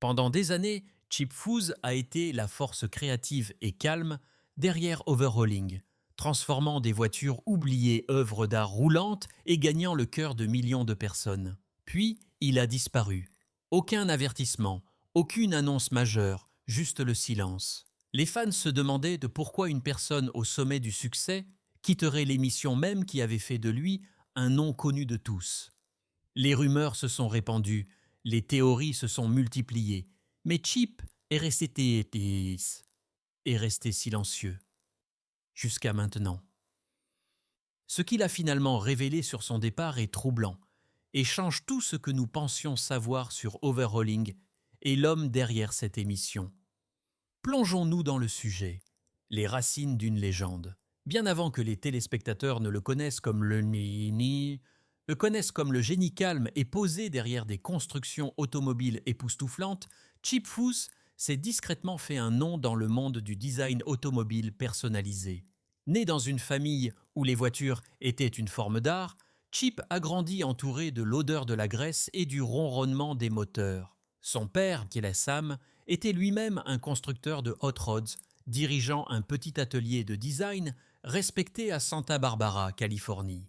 Pendant des années, Chip Foose a été la force créative et calme derrière Overhauling, transformant des voitures oubliées œuvres d'art roulantes et gagnant le cœur de millions de personnes. Puis, il a disparu. Aucun avertissement, aucune annonce majeure, juste le silence. Les fans se demandaient de pourquoi une personne au sommet du succès quitterait l'émission même qui avait fait de lui un nom connu de tous. Les rumeurs se sont répandues, les théories se sont multipliées, mais Chip est resté est resté silencieux, jusqu'à maintenant. Ce qu'il a finalement révélé sur son départ est troublant et change tout ce que nous pensions savoir sur Overhauling et l'homme derrière cette émission. Plongeons-nous dans le sujet, les racines d'une légende. Bien avant que les téléspectateurs ne le connaissent comme le connaissent comme le génie calme et posé derrière des constructions automobiles époustouflantes, Chip Foose s'est discrètement fait un nom dans le monde du design automobile personnalisé. Né dans une famille où les voitures étaient une forme d'art, Chip a grandi entouré de l'odeur de la graisse et du ronronnement des moteurs. Son père, qui est Sam, était lui-même un constructeur de hot rods, dirigeant un petit atelier de design respecté à Santa Barbara, Californie.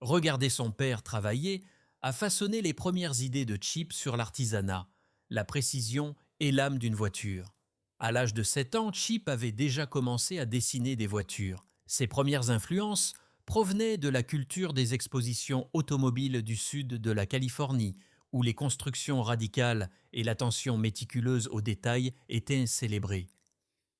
Regarder son père travailler a façonné les premières idées de Chip sur l'artisanat, la précision et l'âme d'une voiture. À l'âge de 7 ans, Chip avait déjà commencé à dessiner des voitures. Ses premières influences provenaient de la culture des expositions automobiles du sud de la Californie, où les constructions radicales et l'attention méticuleuse aux détails étaient célébrées.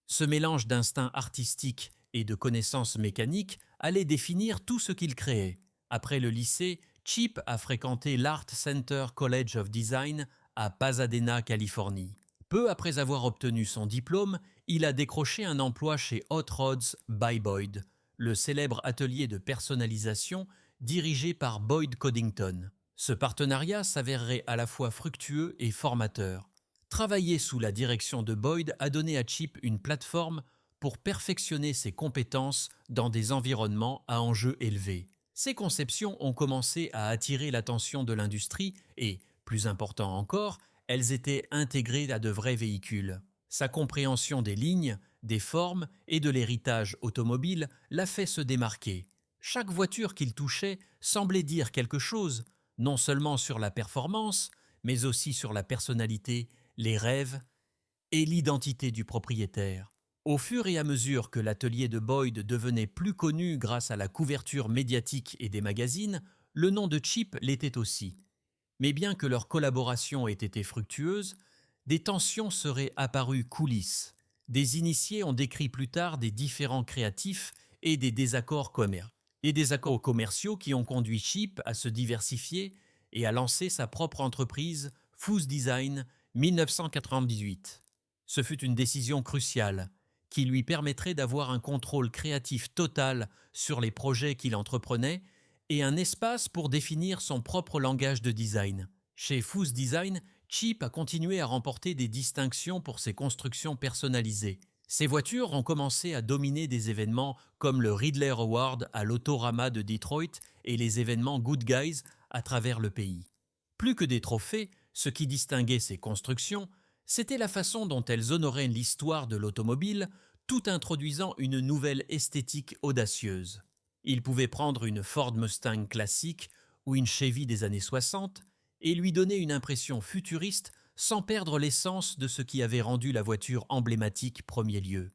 Ce mélange d'instinct artistique et de connaissances mécaniques allait définir tout ce qu'il créait. Après le lycée, Chip a fréquenté l'Art Center College of Design à Pasadena, Californie. Peu après avoir obtenu son diplôme, il a décroché un emploi chez Hot Rods by Boyd, le célèbre atelier de personnalisation dirigé par Boyd Coddington. Ce partenariat s'avérerait à la fois fructueux et formateur. Travailler sous la direction de Boyd a donné à Chip une plateforme pour perfectionner ses compétences dans des environnements à enjeux élevés. Ces conceptions ont commencé à attirer l'attention de l'industrie et, plus important encore, elles étaient intégrées à de vrais véhicules. Sa compréhension des lignes, des formes et de l'héritage automobile l'a fait se démarquer. Chaque voiture qu'il touchait semblait dire quelque chose, non seulement sur la performance, mais aussi sur la personnalité, les rêves et l'identité du propriétaire. Au fur et à mesure que l'atelier de Boyd devenait plus connu grâce à la couverture médiatique et des magazines, le nom de Chip l'était aussi. Mais bien que leur collaboration ait été fructueuse, des tensions seraient apparues coulisses. Des initiés ont décrit plus tard des différends créatifs et des désaccords commerciaux qui ont conduit Chip à se diversifier et à lancer sa propre entreprise, Foose Design, 1998. Ce fut une décision cruciale, qui lui permettrait d'avoir un contrôle créatif total sur les projets qu'il entreprenait et un espace pour définir son propre langage de design. Chez Foose Design, Chip a continué à remporter des distinctions pour ses constructions personnalisées. Ses voitures ont commencé à dominer des événements comme le Ridley Award à l'Autorama de Detroit et les événements Good Guys à travers le pays. Plus que des trophées, ce qui distinguait ces constructions, c'était la façon dont elles honoraient l'histoire de l'automobile, tout introduisant une nouvelle esthétique audacieuse. Il pouvait prendre une Ford Mustang classique ou une Chevy des années 60 et lui donner une impression futuriste sans perdre l'essence de ce qui avait rendu la voiture emblématique premier lieu.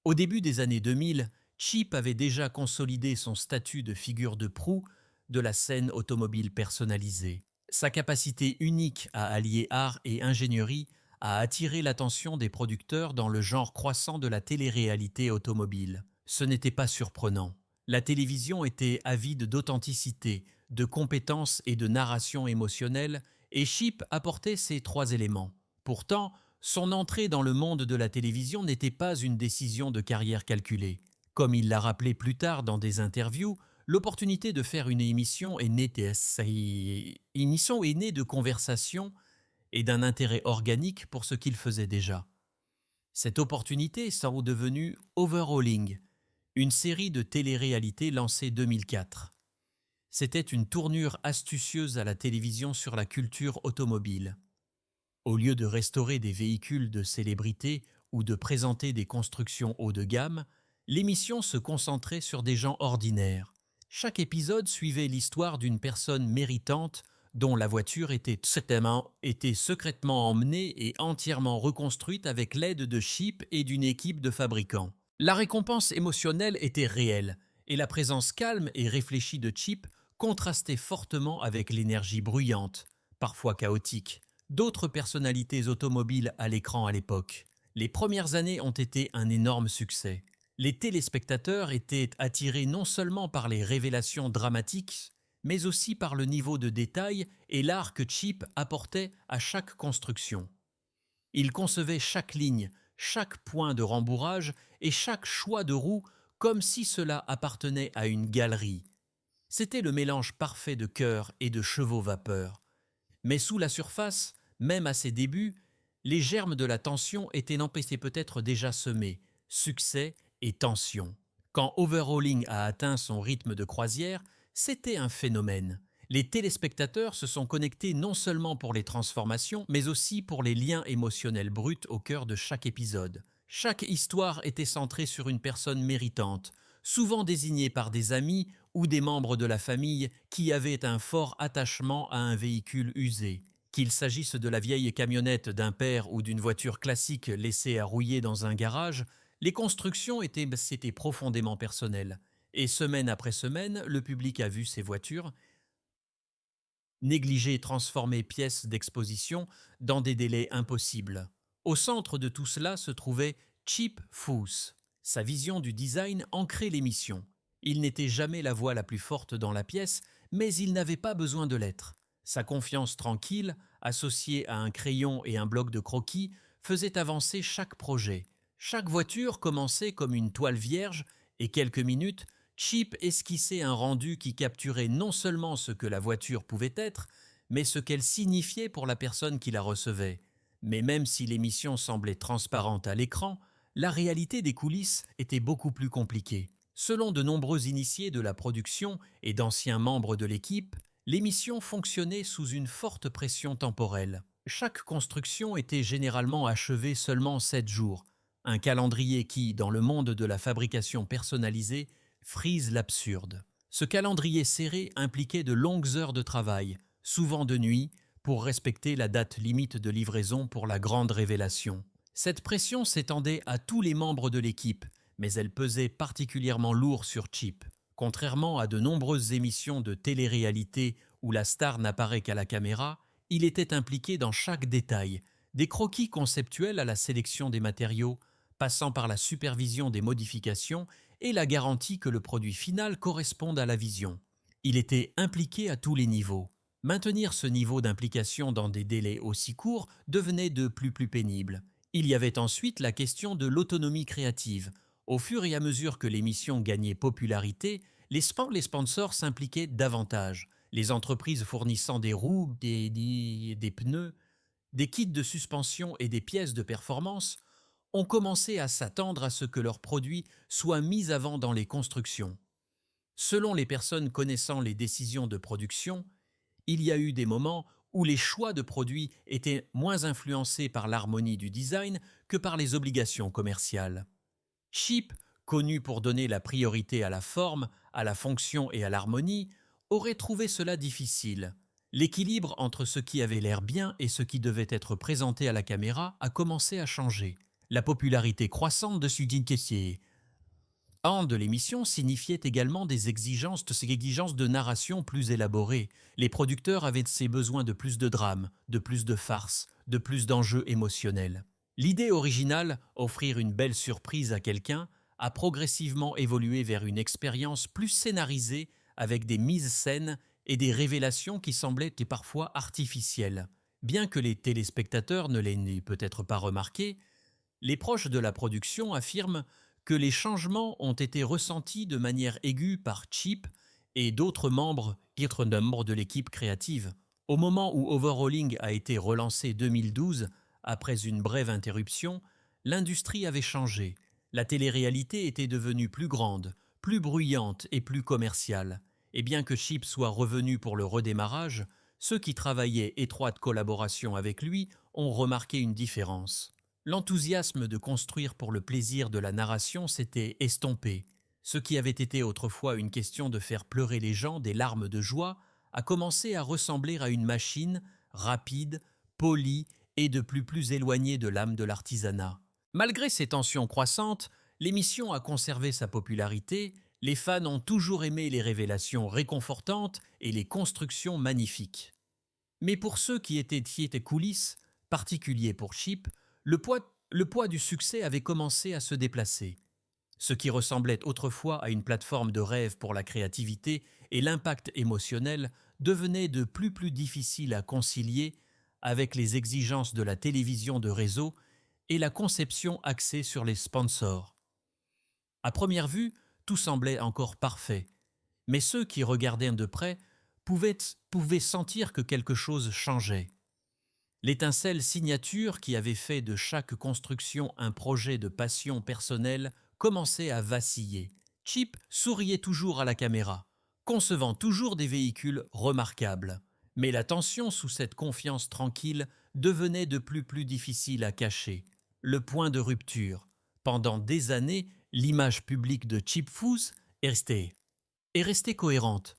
Au début des années 2000, Chip avait déjà consolidé son statut de figure de proue de la scène automobile personnalisée. Sa capacité unique à allier art et ingénierie a attiré l'attention des producteurs dans le genre croissant de la télé-réalité automobile. Ce n'était pas surprenant. La télévision était avide d'authenticité, de compétences et de narration émotionnelle, et Chip apportait ces trois éléments. Pourtant, son entrée dans le monde de la télévision n'était pas une décision de carrière calculée. Comme il l'a rappelé plus tard dans des interviews, l'opportunité de faire une émission est née de conversations et d'un intérêt organique pour ce qu'il faisait déjà. Cette opportunité s'en est devenue Overhauling, une série de télé-réalité lancée 2004. C'était une tournure astucieuse à la télévision sur la culture automobile. Au lieu de restaurer des véhicules de célébrités ou de présenter des constructions haut de gamme, l'émission se concentrait sur des gens ordinaires. Chaque épisode suivait l'histoire d'une personne méritante dont la voiture était secrètement emmenée et entièrement reconstruite avec l'aide de Chip et d'une équipe de fabricants. La récompense émotionnelle était réelle, et la présence calme et réfléchie de Chip contrastait fortement avec l'énergie bruyante, parfois chaotique, d'autres personnalités automobiles à l'écran à l'époque. Les premières années ont été un énorme succès. Les téléspectateurs étaient attirés non seulement par les révélations dramatiques, mais aussi par le niveau de détail et l'art que Chip apportait à chaque construction. Il concevait chaque ligne, chaque point de rembourrage et chaque choix de roue comme si cela appartenait à une galerie. C'était le mélange parfait de cœur et de chevaux vapeur. Mais sous la surface, même à ses débuts, les germes de la tension étaient n'empêchaient peut-être déjà semés, succès et tension. Quand Overhauling a atteint son rythme de croisière, c'était un phénomène. Les téléspectateurs se sont connectés non seulement pour les transformations, mais aussi pour les liens émotionnels bruts au cœur de chaque épisode. Chaque histoire était centrée sur une personne méritante, souvent désignée par des amis ou des membres de la famille qui avaient un fort attachement à un véhicule usé. Qu'il s'agisse de la vieille camionnette d'un père ou d'une voiture classique laissée à rouiller dans un garage, les constructions c'était profondément personnel. Et semaine après semaine, le public a vu ces voitures négliger et transformer pièces d'exposition dans des délais impossibles. Au centre de tout cela se trouvait Chip Foose. Sa vision du design ancrait l'émission. Il n'était jamais la voix la plus forte dans la pièce, mais il n'avait pas besoin de l'être. Sa confiance tranquille, associée à un crayon et un bloc de croquis, faisait avancer chaque projet. Chaque voiture commençait comme une toile vierge et quelques minutes, Chip esquissait un rendu qui capturait non seulement ce que la voiture pouvait être, mais ce qu'elle signifiait pour la personne qui la recevait. Mais même si l'émission semblait transparente à l'écran, la réalité des coulisses était beaucoup plus compliquée. Selon de nombreux initiés de la production et d'anciens membres de l'équipe, l'émission fonctionnait sous une forte pression temporelle. Chaque construction était généralement achevée seulement 7 jours, un calendrier qui, dans le monde de la fabrication personnalisée, frise l'absurde. Ce calendrier serré impliquait de longues heures de travail, souvent de nuit, pour respecter la date limite de livraison pour la grande révélation. Cette pression s'étendait à tous les membres de l'équipe, mais elle pesait particulièrement lourd sur Chip. Contrairement à de nombreuses émissions de télé-réalité où la star n'apparaît qu'à la caméra, il était impliqué dans chaque détail, des croquis conceptuels à la sélection des matériaux, passant par la supervision des modifications et la garantie que le produit final corresponde à la vision. Il était impliqué à tous les niveaux. Maintenir ce niveau d'implication dans des délais aussi courts devenait de plus pénible. Il y avait ensuite la question de l'autonomie créative. Au fur et à mesure que l'émission gagnait popularité, les sponsors s'impliquaient davantage. Les entreprises fournissant des roues, des pneus, des kits de suspension et des pièces de performance ont commencé à s'attendre à ce que leurs produits soient mis avant dans les constructions. Selon les personnes connaissant les décisions de production, il y a eu des moments où les choix de produits étaient moins influencés par l'harmonie du design que par les obligations commerciales. Chip, connu pour donner la priorité à la forme, à la fonction et à l'harmonie, aurait trouvé cela difficile. L'équilibre entre ce qui avait l'air bien et ce qui devait être présenté à la caméra a commencé à changer. La popularité croissante de Sudin-Kessier de l'émission signifiait également des exigences de narration plus élaborées. Les producteurs avaient ces besoins de plus de drame, de plus de farce, de plus d'enjeux émotionnels. L'idée originale, offrir une belle surprise à quelqu'un, a progressivement évolué vers une expérience plus scénarisée avec des mises scènes et des révélations qui semblaient parfois artificielles. Bien que les téléspectateurs ne l'aient peut-être pas remarqué, les proches de la production affirment que les changements ont été ressentis de manière aiguë par Chip et d'autres membres de l'équipe créative. Au moment où Overhauling a été relancé 2012, après une brève interruption, l'industrie avait changé. La télé-réalité était devenue plus grande, plus bruyante et plus commerciale. Et bien que Chip soit revenu pour le redémarrage, ceux qui travaillaient étroite collaboration avec lui ont remarqué une différence. L'enthousiasme de construire pour le plaisir de la narration s'était estompé. Ce qui avait été autrefois une question de faire pleurer les gens des larmes de joie a commencé à ressembler à une machine rapide, polie et de plus éloignée de l'âme de l'artisanat. Malgré ces tensions croissantes, l'émission a conservé sa popularité, les fans ont toujours aimé les révélations réconfortantes et les constructions magnifiques. Mais pour ceux qui étaient coulisses, particulier pour Chip, le poids du succès avait commencé à se déplacer. Ce qui ressemblait autrefois à une plateforme de rêve pour la créativité et l'impact émotionnel devenait de plus difficile à concilier avec les exigences de la télévision de réseau et la conception axée sur les sponsors. À première vue, tout semblait encore parfait, mais ceux qui regardaient de près pouvaient sentir que quelque chose changeait. L'étincelle signature qui avait fait de chaque construction un projet de passion personnelle commençait à vaciller. Chip souriait toujours à la caméra, concevant toujours des véhicules remarquables. Mais la tension sous cette confiance tranquille devenait de plus difficile à cacher. Le point de rupture. Pendant des années, l'image publique de Chip Foose est restée cohérente.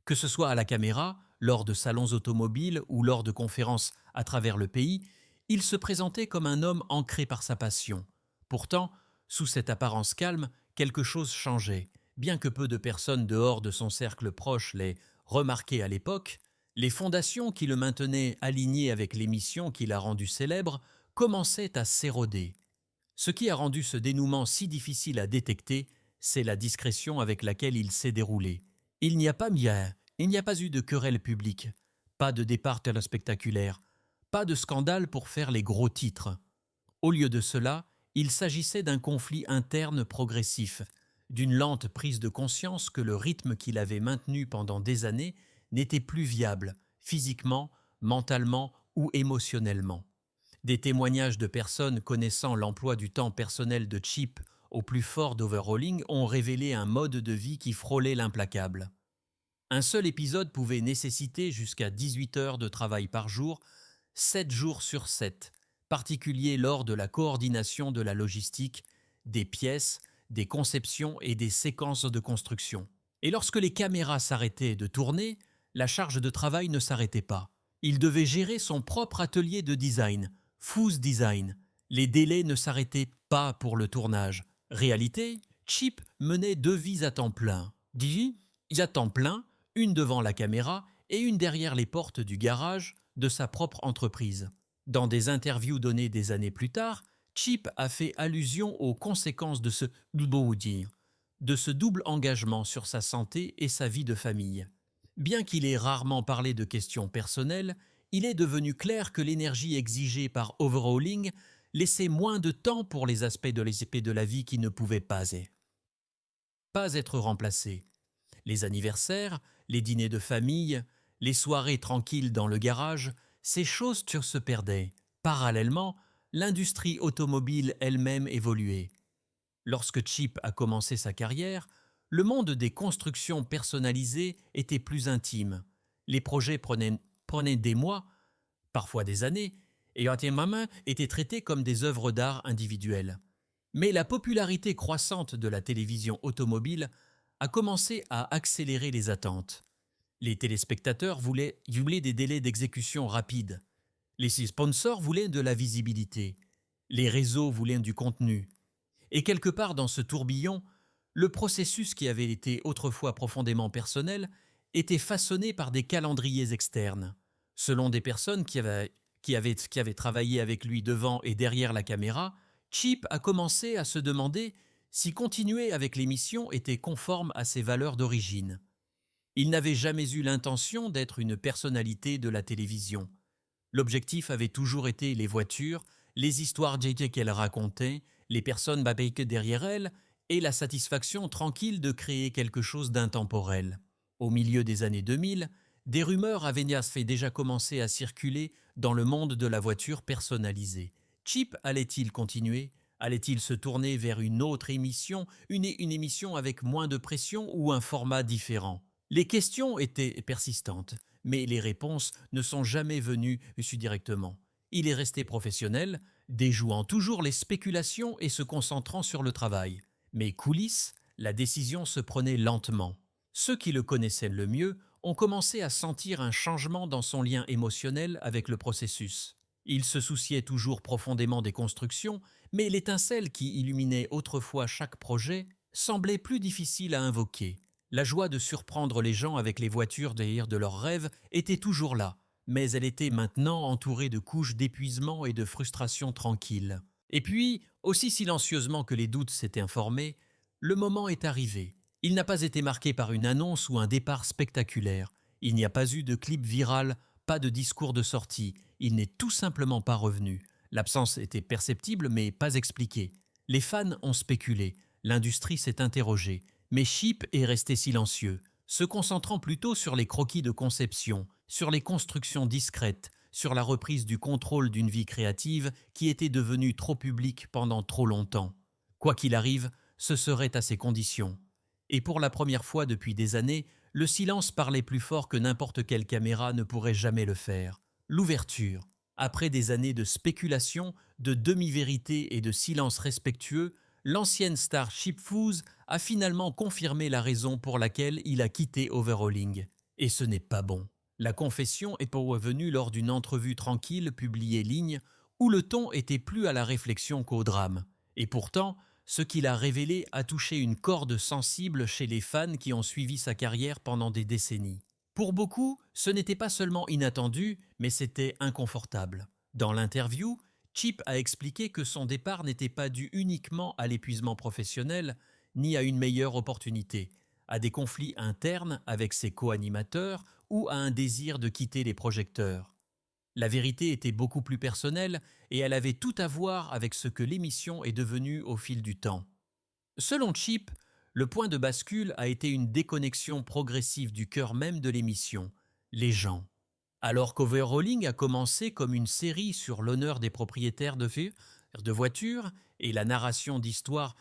Que ce soit à la caméra, lors de salons automobiles ou lors de conférences à travers le pays, il se présentait comme un homme ancré par sa passion. Pourtant, sous cette apparence calme, quelque chose changeait. Bien que peu de personnes dehors de son cercle proche l'aient remarqué à l'époque, les fondations qui le maintenaient aligné avec l'émission qui l'a rendu célèbre commençaient à s'éroder. Ce qui a rendu ce dénouement si difficile à détecter, c'est la discrétion avec laquelle il s'est déroulé. Il n'y a pas eu de querelle publique, pas de départ spectaculaire, pas de scandale pour faire les gros titres. Au lieu de cela, il s'agissait d'un conflit interne progressif, d'une lente prise de conscience que le rythme qu'il avait maintenu pendant des années n'était plus viable, physiquement, mentalement ou émotionnellement. Des témoignages de personnes connaissant l'emploi du temps personnel de Chip au plus fort d'Overhauling ont révélé un mode de vie qui frôlait l'implacable. Un seul épisode pouvait nécessiter jusqu'à 18 heures de travail par jour, 7 jours sur 7, particulier lors de la coordination de la logistique, des pièces, des conceptions et des séquences de construction. Et lorsque les caméras s'arrêtaient de tourner, la charge de travail ne s'arrêtait pas. Il devait gérer son propre atelier de design, Foose Design. Les délais ne s'arrêtaient pas pour le tournage. Réalité, Chip menait 2 vies à temps plein. Une devant la caméra et une derrière les portes du garage de sa propre entreprise. Dans des interviews données des années plus tard, Chip a fait allusion aux conséquences de ce double engagement sur sa santé et sa vie de famille. Bien qu'il ait rarement parlé de questions personnelles, il est devenu clair que l'énergie exigée par Overhauling laissait moins de temps pour les aspects de la vie qui ne pouvaient pas être remplacés. Les anniversaires, les dîners de famille, les soirées tranquilles dans le garage, ces choses se perdaient. Parallèlement, l'industrie automobile elle-même évoluait. Lorsque Chip a commencé sa carrière, le monde des constructions personnalisées était plus intime. Les projets prenaient des mois, parfois des années, et étaient traités comme des œuvres d'art individuelles. Mais la popularité croissante de la télévision automobile a commencé à accélérer les attentes. Les téléspectateurs voulaient des délais d'exécution rapides. Les sponsors voulaient de la visibilité. Les réseaux voulaient du contenu. Et quelque part dans ce tourbillon, le processus qui avait été autrefois profondément personnel était façonné par des calendriers externes. Selon des personnes qui avaient travaillé avec lui devant et derrière la caméra, Chip a commencé à se demander si continuer avec l'émission était conforme à ses valeurs d'origine. Il n'avait jamais eu l'intention d'être une personnalité de la télévision. L'objectif avait toujours été les voitures, les histoires qu'elle racontait, les personnes derrière elle et la satisfaction tranquille de créer quelque chose d'intemporel. Au milieu des années 2000, des rumeurs avaient déjà commencé à circuler dans le monde de la voiture personnalisée. Chip allait-il continuer ? Allait-il se tourner vers une autre émission, une émission avec moins de pression ou un format différent ? Les questions étaient persistantes, mais les réponses ne sont jamais venues directement. Il est resté professionnel, déjouant toujours les spéculations et se concentrant sur le travail. Mais coulisses, la décision se prenait lentement. Ceux qui le connaissaient le mieux ont commencé à sentir un changement dans son lien émotionnel avec le processus. Il se souciait toujours profondément des constructions, mais l'étincelle qui illuminait autrefois chaque projet semblait plus difficile à invoquer. La joie de surprendre les gens avec les voitures derrière de leurs rêves était toujours là, mais elle était maintenant entourée de couches d'épuisement et de frustration tranquille. Et puis, aussi silencieusement que les doutes s'étaient informés, le moment est arrivé. Il n'a pas été marqué par une annonce ou un départ spectaculaire. Il n'y a pas eu de clip viral, pas de discours de sortie. Il n'est tout simplement pas revenu. L'absence était perceptible mais pas expliquée. Les fans ont spéculé, l'industrie s'est interrogée, mais Chip est resté silencieux, se concentrant plutôt sur les croquis de conception, sur les constructions discrètes, sur la reprise du contrôle d'une vie créative qui était devenue trop publique pendant trop longtemps. Quoi qu'il arrive, ce serait à ces conditions. Et pour la première fois depuis des années, le silence parlait plus fort que n'importe quelle caméra ne pourrait jamais le faire. L'ouverture. Après des années de spéculation, de demi-vérité et de silence respectueux, l'ancienne star Chip Foose a finalement confirmé la raison pour laquelle il a quitté Overhauling. Et ce n'est pas bon. La confession est revenue lors d'une entrevue tranquille publiée ligne où le ton était plus à la réflexion qu'au drame. Et pourtant, ce qu'il a révélé a touché une corde sensible chez les fans qui ont suivi sa carrière pendant des décennies. Pour beaucoup, ce n'était pas seulement inattendu, mais c'était inconfortable. Dans l'interview, Chip a expliqué que son départ n'était pas dû uniquement à l'épuisement professionnel, ni à une meilleure opportunité, à des conflits internes avec ses co-animateurs ou à un désir de quitter les projecteurs. La vérité était beaucoup plus personnelle et elle avait tout à voir avec ce que l'émission est devenue au fil du temps. Selon Chip, le point de bascule a été une déconnexion progressive du cœur même de l'émission, les gens. Alors qu'Overhauling a commencé comme une série sur l'honneur des propriétaires de voitures et la narration d'histoires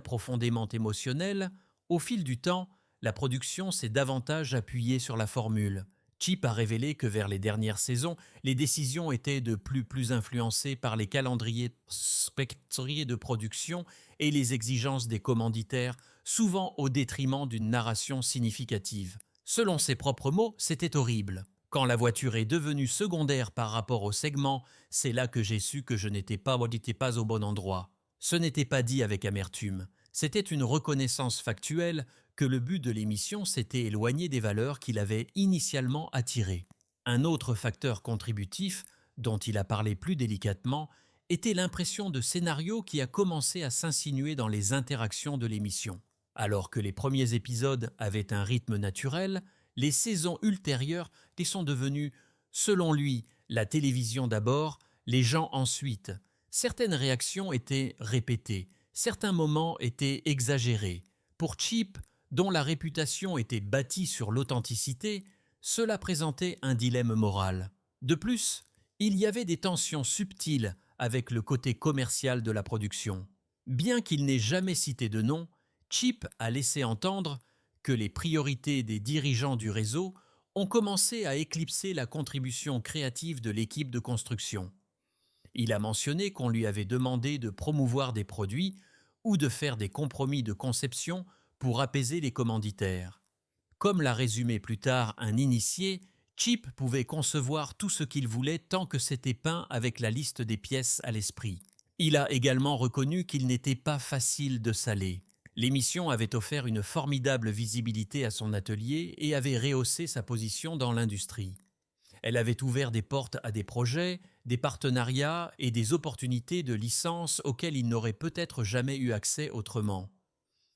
profondément émotionnelles, au fil du temps, la production s'est davantage appuyée sur la formule. Chip a révélé que vers les dernières saisons, les décisions étaient de plus influencées par les calendriers spectoriés de production et les exigences des commanditaires, souvent au détriment d'une narration significative. Selon ses propres mots, c'était horrible. Quand la voiture est devenue secondaire par rapport au segment, c'est là que j'ai su que je n'étais pas au bon endroit. Ce n'était pas dit avec amertume. C'était une reconnaissance factuelle que le but de l'émission s'était éloigné des valeurs qu'il avait initialement attirées. Un autre facteur contributif, dont il a parlé plus délicatement, était l'impression de scénario qui a commencé à s'insinuer dans les interactions de l'émission. Alors que les premiers épisodes avaient un rythme naturel, les saisons ultérieures les sont devenues, selon lui, la télévision d'abord, les gens ensuite. Certaines réactions étaient répétées, certains moments étaient exagérés. Pour Chip, dont la réputation était bâtie sur l'authenticité, cela présentait un dilemme moral. De plus, il y avait des tensions subtiles avec le côté commercial de la production. Bien qu'il n'ait jamais cité de nom, Chip a laissé entendre que les priorités des dirigeants du réseau ont commencé à éclipser la contribution créative de l'équipe de construction. Il a mentionné qu'on lui avait demandé de promouvoir des produits ou de faire des compromis de conception pour apaiser les commanditaires. Comme l'a résumé plus tard un initié, Chip pouvait concevoir tout ce qu'il voulait tant que c'était peint avec la liste des pièces à l'esprit. Il a également reconnu qu'il n'était pas facile de saler. L'émission avait offert une formidable visibilité à son atelier et avait rehaussé sa position dans l'industrie. Elle avait ouvert des portes à des projets, des partenariats et des opportunités de licence auxquels il n'aurait peut-être jamais eu accès autrement.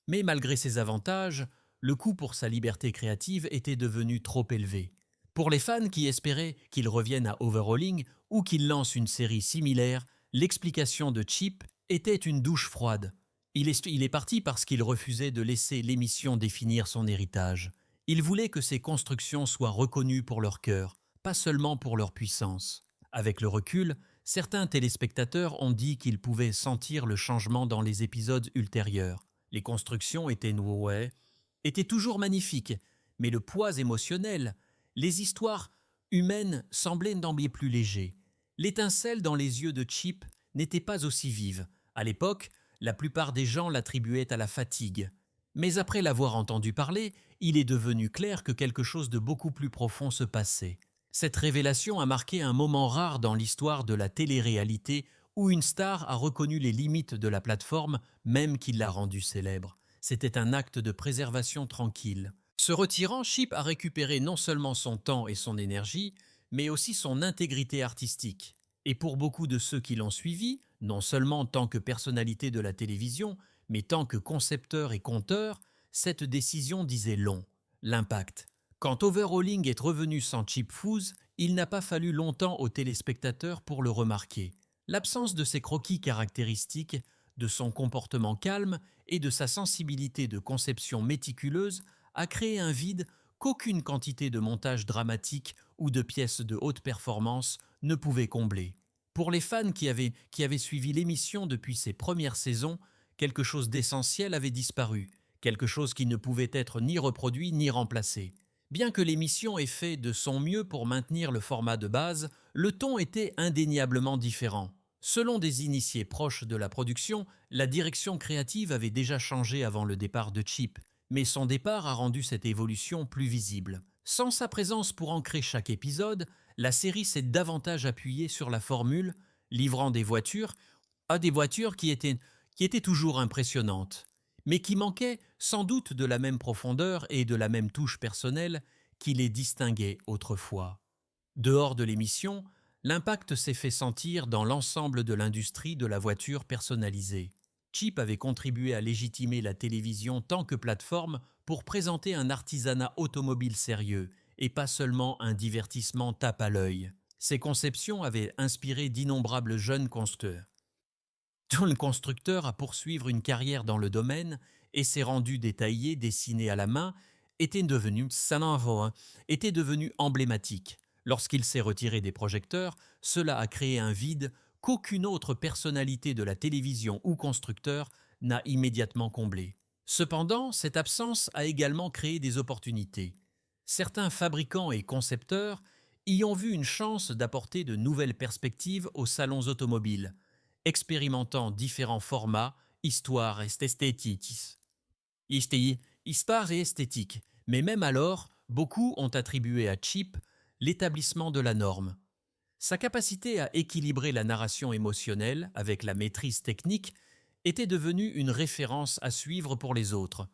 Mais malgré ces avantages, le coût pour sa liberté créative était devenu trop élevé. Pour les fans qui espéraient qu'il revienne à Overhauling ou qu'il lance une série similaire, l'explication de Chip était une douche froide. Il est parti parce qu'il refusait de laisser l'émission définir son héritage. Il voulait que ses constructions soient reconnues pour leur cœur, pas seulement pour leur puissance. Avec le recul, certains téléspectateurs ont dit qu'ils pouvaient sentir le changement dans les épisodes ultérieurs. Les constructions étaient toujours magnifiques, mais le poids émotionnel, les histoires humaines semblaient d'emblée plus légers. L'étincelle dans les yeux de Chip n'était pas aussi vive. À l'époque, la plupart des gens l'attribuaient à la fatigue. Mais après l'avoir entendu parler, il est devenu clair que quelque chose de beaucoup plus profond se passait. Cette révélation a marqué un moment rare dans l'histoire de la télé-réalité où une star a reconnu les limites de la plateforme, même qui l'a rendue célèbre. C'était un acte de préservation tranquille. Se retirant, Chip a récupéré non seulement son temps et son énergie, mais aussi son intégrité artistique. Et pour beaucoup de ceux qui l'ont suivi, non seulement en tant que personnalité de la télévision, mais tant que concepteur et conteur, cette décision disait long. L'impact. Quand Overhauling est revenu sans Chip Foose, il n'a pas fallu longtemps aux téléspectateurs pour le remarquer. L'absence de ses croquis caractéristiques, de son comportement calme et de sa sensibilité de conception méticuleuse a créé un vide qu'aucune quantité de montage dramatique ou de pièces de haute performance ne pouvait combler. Pour les fans qui avaient suivi l'émission depuis ses premières saisons, quelque chose d'essentiel avait disparu, quelque chose qui ne pouvait être ni reproduit ni remplacé. Bien que l'émission ait fait de son mieux pour maintenir le format de base, le ton était indéniablement différent. Selon des initiés proches de la production, la direction créative avait déjà changé avant le départ de Chip, mais son départ a rendu cette évolution plus visible. Sans sa présence pour ancrer chaque épisode, la série s'est davantage appuyée sur la formule, livrant des voitures à des voitures qui étaient toujours impressionnantes, mais qui manquaient sans doute de la même profondeur et de la même touche personnelle qui les distinguait autrefois. Dehors de l'émission, l'impact s'est fait sentir dans l'ensemble de l'industrie de la voiture personnalisée. Chip avait contribué à légitimer la télévision tant que plateforme pour présenter un artisanat automobile sérieux et pas seulement un divertissement tape à l'œil. Ses conceptions avaient inspiré d'innombrables jeunes constructeurs. Le constructeur à poursuivre une carrière dans le domaine et ses rendus détaillés dessinés à la main étaient devenus emblématiques. Lorsqu'il s'est retiré des projecteurs, cela a créé un vide qu'aucune autre personnalité de la télévision ou constructeur n'a immédiatement comblé. Cependant, cette absence a également créé des opportunités. Certains fabricants et concepteurs y ont vu une chance d'apporter de nouvelles perspectives aux salons automobiles, expérimentant différents formats, histoire et esthétique. Mais même alors, beaucoup ont attribué à Chip l'établissement de la norme. Sa capacité à équilibrer la narration émotionnelle avec la maîtrise technique était devenue une référence à suivre pour les autres.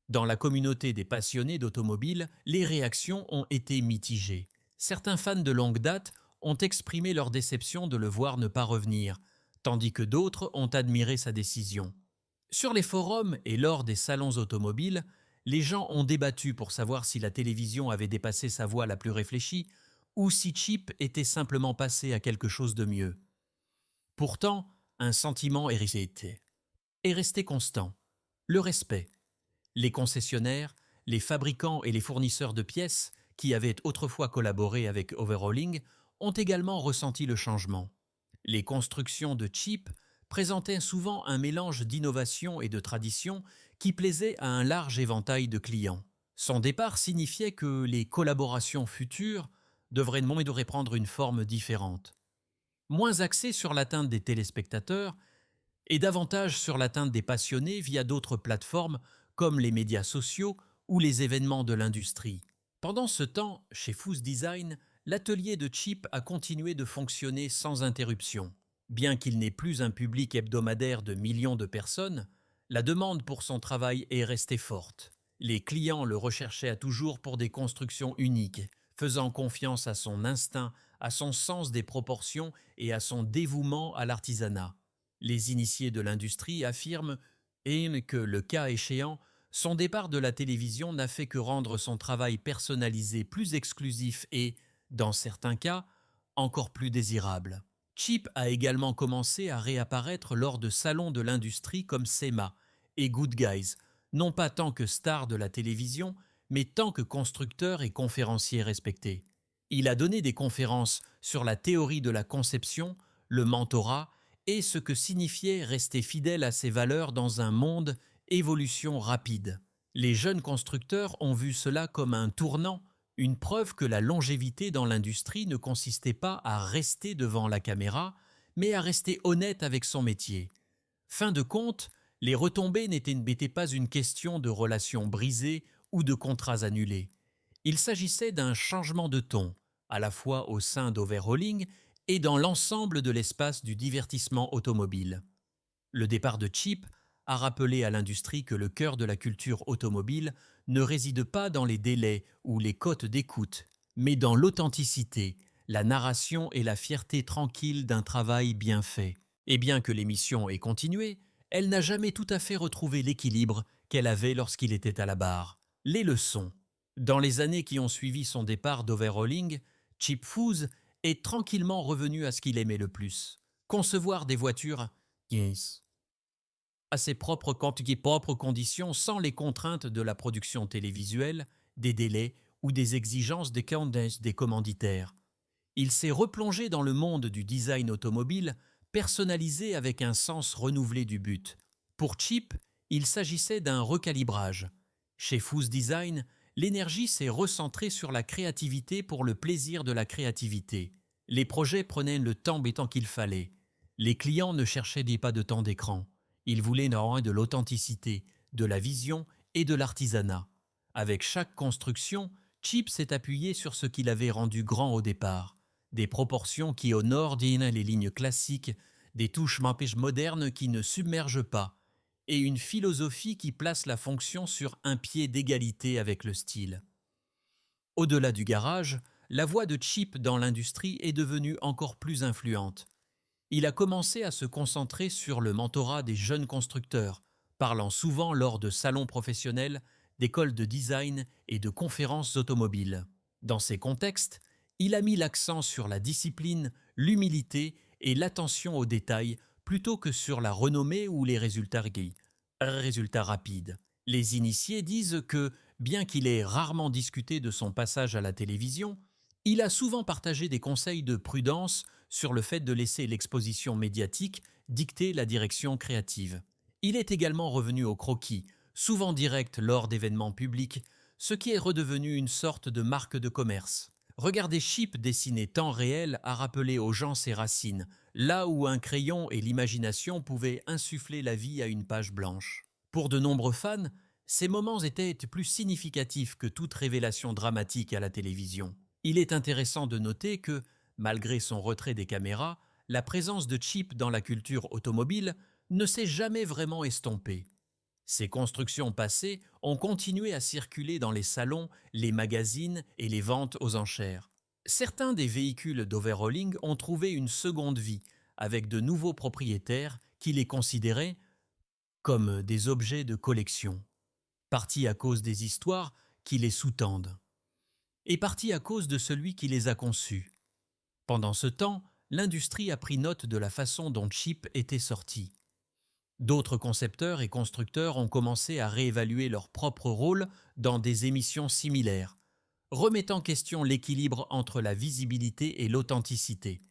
Dans la communauté des passionnés d'automobile, les réactions ont été mitigées. Certains fans de longue date ont exprimé leur déception de le voir ne pas revenir, tandis que d'autres ont admiré sa décision. Sur les forums et lors des salons automobiles, les gens ont débattu pour savoir si la télévision avait dépassé sa voix la plus réfléchie ou si Chip était simplement passé à quelque chose de mieux. Pourtant, un sentiment est resté constant. Le respect. Les concessionnaires, les fabricants et les fournisseurs de pièces, qui avaient autrefois collaboré avec Overhauling, ont également ressenti le changement. Les constructions de Chip présentaient souvent un mélange d'innovation et de tradition qui plaisait à un large éventail de clients. Son départ signifiait que les collaborations futures devraient prendre une forme différente. Moins axée sur l'atteinte des téléspectateurs et davantage sur l'atteinte des passionnés via d'autres plateformes comme les médias sociaux ou les événements de l'industrie. Pendant ce temps, chez Foose Design, l'atelier de Chip a continué de fonctionner sans interruption. Bien qu'il n'ait plus un public hebdomadaire de millions de personnes, la demande pour son travail est restée forte. Les clients le recherchaient toujours pour des constructions uniques, faisant confiance à son instinct, à son sens des proportions et à son dévouement à l'artisanat. Les initiés de l'industrie affirment que, le cas échéant, son départ de la télévision n'a fait que rendre son travail personnalisé plus exclusif et, dans certains cas, encore plus désirable. Chip a également commencé à réapparaître lors de salons de l'industrie comme SEMA et Good Guys, non pas tant que star de la télévision, mais tant que constructeur et conférencier respecté. Il a donné des conférences sur la théorie de la conception, le mentorat et ce que signifiait rester fidèle à ses valeurs dans un monde évolution rapide. Les jeunes constructeurs ont vu cela comme un tournant, Une preuve que la longévité dans l'industrie ne consistait pas à rester devant la caméra, mais à rester honnête avec son métier. Fin de compte, les retombées n'étaient pas une question de relations brisées ou de contrats annulés. Il s'agissait d'un changement de ton, à la fois au sein d'Overhauling et dans l'ensemble de l'espace du divertissement automobile. Le départ de Chip a rappelé à l'industrie que le cœur de la culture automobile ne réside pas dans les délais ou les cotes d'écoute, mais dans l'authenticité, la narration et la fierté tranquille d'un travail bien fait. Et bien que l'émission ait continué, elle n'a jamais tout à fait retrouvé l'équilibre qu'elle avait lorsqu'il était à la barre. Les leçons. Dans les années qui ont suivi son départ d'Overhauling, Chip Foose est tranquillement revenu à ce qu'il aimait le plus. Concevoir des voitures à ses propres conditions sans les contraintes de la production télévisuelle, des délais ou des exigences des commanditaires. Il s'est replongé dans le monde du design automobile, personnalisé avec un sens renouvelé du but. Pour Chip, il s'agissait d'un recalibrage. Chez Foose Design, l'énergie s'est recentrée sur la créativité pour le plaisir de la créativité. Les projets prenaient le temps qu'il fallait. Les clients ne cherchaient pas de temps d'écran. Ils voulaient néanmoins de l'authenticité, de la vision et de l'artisanat. Avec chaque construction, Chip s'est appuyé sur ce qu'il avait rendu grand au départ. Des proportions qui honorent les lignes classiques, des touches modernes qui ne submergent pas, et une philosophie qui place la fonction sur un pied d'égalité avec le style. Au-delà du garage, la voix de Chip dans l'industrie est devenue encore plus influente. Il a commencé à se concentrer sur le mentorat des jeunes constructeurs, parlant souvent lors de salons professionnels, d'écoles de design et de conférences automobiles. Dans ces contextes, il a mis l'accent sur la discipline, l'humilité et l'attention aux détails plutôt que sur la renommée ou les résultats rapides. Les initiés disent que, bien qu'il ait rarement discuté de son passage à la télévision, il a souvent partagé des conseils de prudence sur le fait de laisser l'exposition médiatique dicter la direction créative. Il est également revenu au croquis, souvent direct lors d'événements publics, ce qui est redevenu une sorte de marque de commerce. Regarder Chip dessiner temps réel a rappelé aux gens ses racines, là où un crayon et l'imagination pouvaient insuffler la vie à une page blanche. Pour de nombreux fans, ces moments étaient plus significatifs que toute révélation dramatique à la télévision. Il est intéressant de noter que, malgré son retrait des caméras, la présence de Chip dans la culture automobile ne s'est jamais vraiment estompée. Ses constructions passées ont continué à circuler dans les salons, les magazines et les ventes aux enchères. Certains des véhicules d'Overhauling ont trouvé une seconde vie, avec de nouveaux propriétaires qui les considéraient comme des objets de collection, partie à cause des histoires qui les sous-tendent, et partie à cause de celui qui les a conçus. Pendant ce temps, l'industrie a pris note de la façon dont Chip était sorti. D'autres concepteurs et constructeurs ont commencé à réévaluer leur propre rôle dans des émissions similaires, remettant en question l'équilibre entre la visibilité et l'authenticité.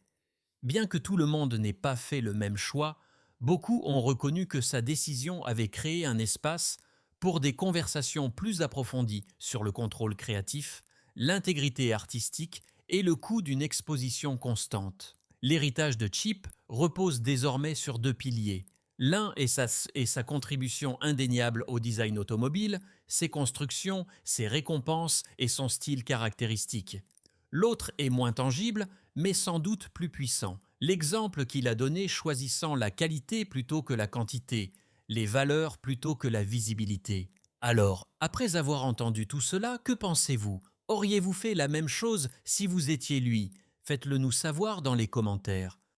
Bien que tout le monde n'ait pas fait le même choix, beaucoup ont reconnu que sa décision avait créé un espace pour des conversations plus approfondies sur le contrôle créatif, l'intégrité artistique et le coût d'une exposition constante. L'héritage de Chip repose désormais sur deux piliers. L'un est sa contribution indéniable au design automobile, ses constructions, ses récompenses et son style caractéristique. L'autre est moins tangible, mais sans doute plus puissant. L'exemple qu'il a donné choisissant la qualité plutôt que la quantité, les valeurs plutôt que la visibilité. Alors, après avoir entendu tout cela, que pensez-vous ? Auriez-vous fait la même chose si vous étiez lui ? Faites-le nous savoir dans les commentaires.